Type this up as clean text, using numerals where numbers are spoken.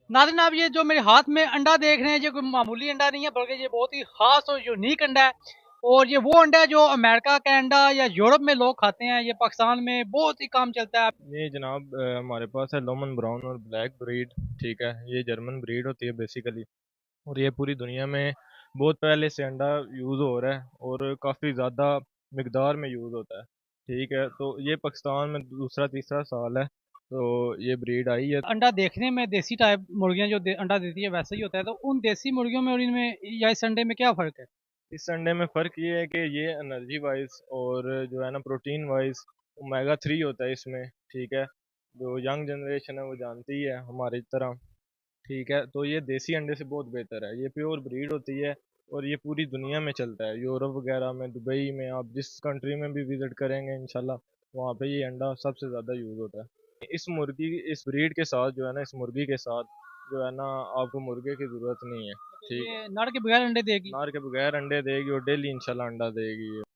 नाज़रीन आप ये जो मेरे हाथ में अंडा देख रहे हैं ये कोई मामूली अंडा नहीं है बल्कि ये बहुत ही खास और यूनिक अंडा है। और ये वो अंडा है जो अमेरिका का अंडा या यूरोप में लोग खाते हैं, ये पाकिस्तान में बहुत ही कम चलता है। ये जनाब हमारे पास है लोमन ब्राउन और ब्लैक ब्रीड। ठीक है, ये जर्मन ब्रीड होती है बेसिकली। और ये पूरी दुनिया में बहुत पहले से अंडा यूज़ हो रहा है और काफ़ी ज़्यादा मकदार में यूज़ होता है। ठीक है, तो ये पाकिस्तान में दूसरा तीसरा साल है तो ये ब्रीड आई है। अंडा देखने में देसी टाइप मुर्गियां जो अंडा देती है वैसा ही होता है, तो उन देसी मुर्गियों में और इनमें या इस अंडे में क्या फ़र्क है? इस अंडे में फ़र्क ये है कि ये एनर्जी वाइज और जो है ना प्रोटीन वाइज ओमेगा 3 होता है इसमें। ठीक है, जो यंग जनरेशन है वो जानती ही है हमारी तरह। ठीक है, तो ये देसी अंडे से बहुत बेहतर है, ये प्योर ब्रीड होती है और ये पूरी दुनिया में चलता है। यूरोप वगैरह में, दुबई में, आप जिस कंट्री में भी विजिट करेंगे इंशाल्लाह वहाँ पे ये अंडा सबसे ज़्यादा यूज़ होता है। इस ब्रीड के साथ जो है ना, इस मुर्गी के साथ जो है ना, आपको मुर्गे की ज़रूरत नहीं है। तो ठीक है, ये नर के बगैर अंडे देगी। नार के बगैर अंडे देगी और डेली इंशाल्लाह अंडा देगी ये।